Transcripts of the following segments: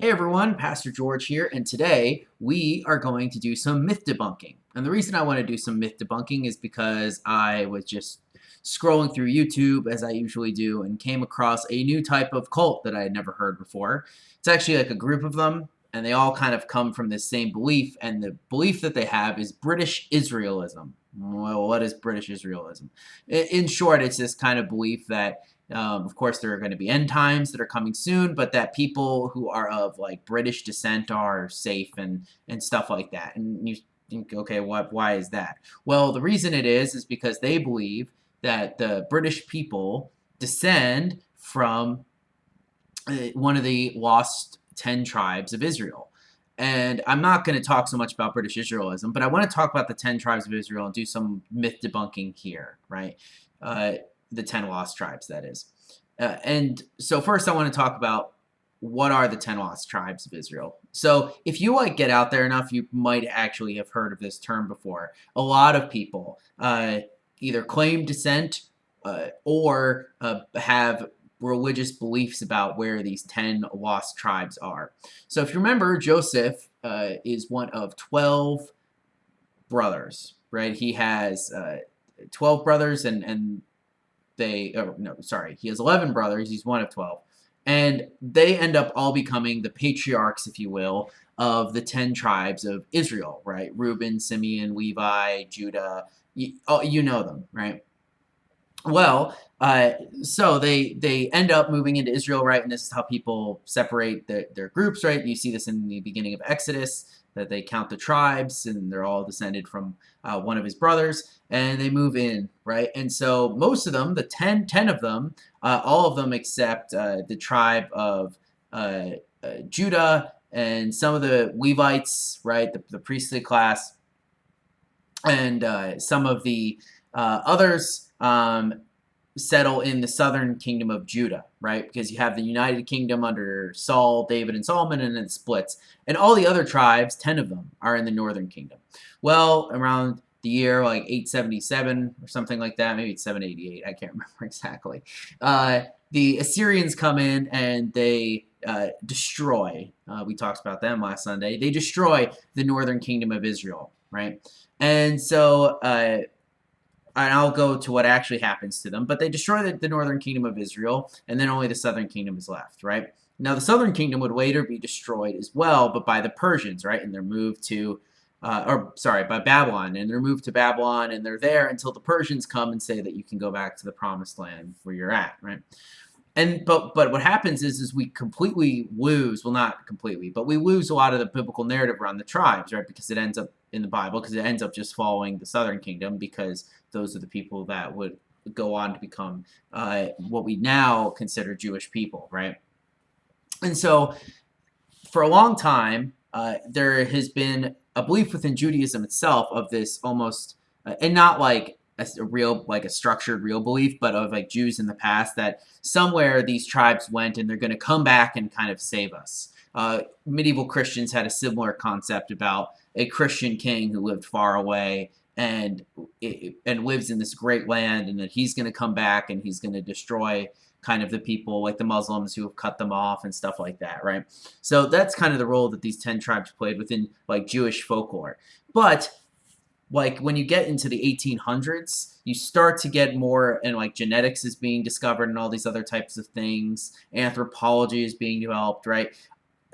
Hey everyone, Pastor George here, and today we are going to do some myth debunking. And the reason I want to do some myth debunking is because I was just scrolling through YouTube as I usually do and came across a new type of cult that I had never heard before. It's actually like a group of them, and they all kind of come from this same belief, and the belief that they have is British Israelism. Well, what is British Israelism? In short, it's this kind of belief that of course, there are going to be end times that are coming soon, but that people who are of like British descent are safe and stuff like that. And you think, okay, why is that? Well, the reason it is because they believe that the British people descend from one of the lost 10 tribes of Israel. And I'm not going to talk so much about British Israelism, but I want to talk about the 10 tribes of Israel and do some myth debunking here, right? Uh, the 10 lost tribes, that is. And so first I want to talk about what are the 10 lost tribes of Israel. So if you like get out there enough, you might actually have heard of this term before. A lot of people either claim descent or have religious beliefs about where these 10 lost tribes are. So if you remember, Joseph is one of 12 brothers, right? He has 12 brothers and they, oh, no, sorry, he has 11 brothers. He's one of 12. And they end up all becoming the patriarchs, if you will, of the 10 tribes of Israel, right? Reuben, Simeon, Levi, Judah, you know them, right? Well, so they end up moving into Israel, right? And this is how people separate their groups, right? You see this in the beginning of Exodus, that they count the tribes, and they're all descended from one of his brothers, and they move in, right? And so most of them, the 10 of them, all of them except the tribe of Judah and some of the Levites, right? The priestly class, and some of the others settle in the southern kingdom of Judah, right? Because you have the United Kingdom under Saul, David, and Solomon, and then it splits. And all the other tribes, 10 of them, are in the northern kingdom. Well, around the year like 877 or something like that, maybe it's 788, I can't remember exactly. The Assyrians come in and they destroy, we talked about them last Sunday, they destroy the northern kingdom of Israel, right? And so, and I'll go to what actually happens to them, but they destroy the northern kingdom of Israel, and then only the southern kingdom is left, right? Now, the southern kingdom would later be destroyed as well, but by the Persians, right? And they're moved to, by Babylon, and they're moved to Babylon, and they're there until the Persians come and say that you can go back to the promised land where you're at, right? And but what happens is we completely lose, well, not completely, but we lose a lot of the biblical narrative around the tribes, right? Because it ends up in the Bible, because it ends up just following the southern kingdom, because those are the people that would go on to become what we now consider Jewish people, right? And so for a long time, there has been a belief within Judaism itself of this almost, and not like a real, like a structured real belief, but of like Jews in the past, that somewhere these tribes went and they're going to come back and kind of save us. Medieval Christians had a similar concept about a Christian king who lived far away and lives in this great land, and that he's going to come back and he's going to destroy kind of the people like the Muslims who have cut them off and stuff like that, right? So that's kind of the role that these 10 tribes played within like Jewish folklore. But like when you get into the 1800s, you start to get more, and like genetics is being discovered and all these other types of things. Anthropology is being developed, right?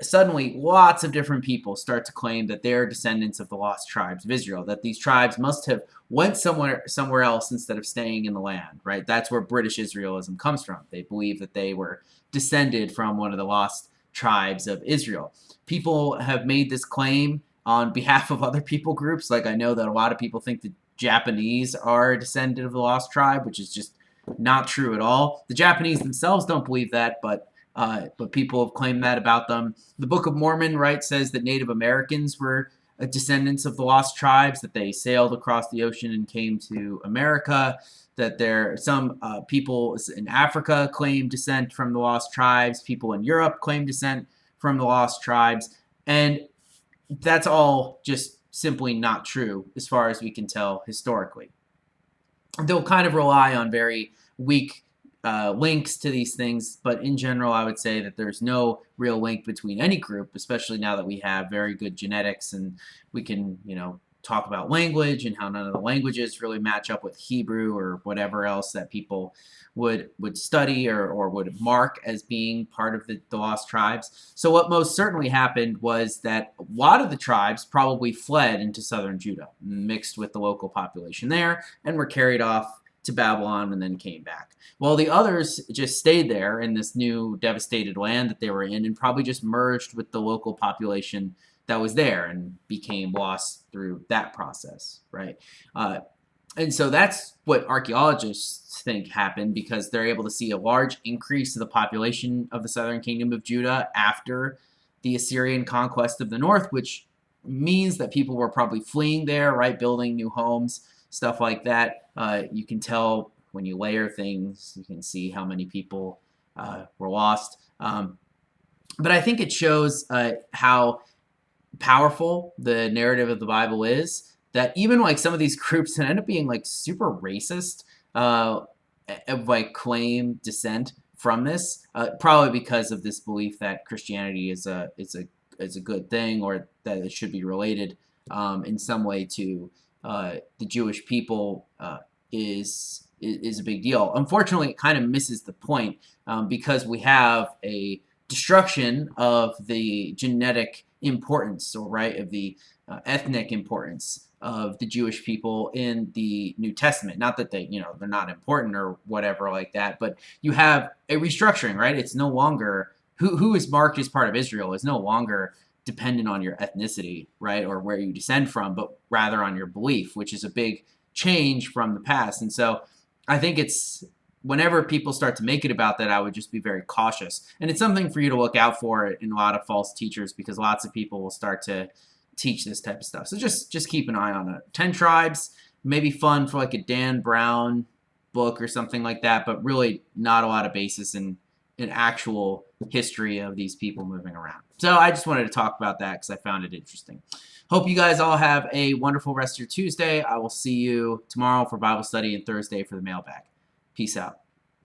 Suddenly lots of different people start to claim that they're descendants of the lost tribes of Israel, that these tribes must have went somewhere else instead of staying in the land, right? That's where British Israelism comes from. They believe that they were descended from one of the lost tribes of Israel. People have made this claim on behalf of other people groups. Like, I know that a lot of people think the Japanese are a descendant of the lost tribe, which is just not true at all. The Japanese themselves don't believe that, but people have claimed that about them. The Book of Mormon, right, says that Native Americans were descendants of the lost tribes, that they sailed across the ocean and came to America, that there some people in Africa claim descent from the lost tribes, people in Europe claim descent from the lost tribes, and that's all just simply not true as far as we can tell historically. They'll kind of rely on very weak links to these things, but in general, I would say that there's no real link between any group, especially now that we have very good genetics and we can, talk about language and how none of the languages really match up with Hebrew or whatever else that people would study or would mark as being part of the lost tribes. So what most certainly happened was that a lot of the tribes probably fled into southern Judah, mixed with the local population there, and were carried off to Babylon and then came back. While the others just stayed there in this new devastated land that they were in and probably just merged with the local population that was there and became lost through that process, right? And so that's what archaeologists think happened, because they're able to see a large increase of the population of the southern kingdom of Judah after the Assyrian conquest of the north, which means that people were probably fleeing there, right? Building new homes, stuff like that. You can tell when you layer things, you can see how many people were lost. But I think it shows how powerful the narrative of the Bible is, that even like some of these groups that end up being like super racist, like claim descent from this, probably because of this belief that Christianity is a good thing, or that it should be related in some way to the Jewish people, is a big deal. Unfortunately, it kind of misses the point, because we have a destruction of the genetic importance, or right, of the ethnic importance of the Jewish people in the New Testament. Not that they're not important or whatever like that, but you have a restructuring, right? It's no longer who is marked as part of Israel is no longer dependent on your ethnicity, right, or where you descend from, but rather on your belief, which is a big change from the past. And so I think it's, whenever people start to make it about that, I would just be very cautious. And it's something for you to look out for in a lot of false teachers, because lots of people will start to teach this type of stuff. So just keep an eye on it. 10 tribes, maybe fun for like a Dan Brown book or something like that, but really not a lot of basis in actual history of these people moving around. So I just wanted to talk about that because I found it interesting. Hope you guys all have a wonderful rest of your Tuesday. I will see you tomorrow for Bible study and Thursday for the mailbag. Peace out.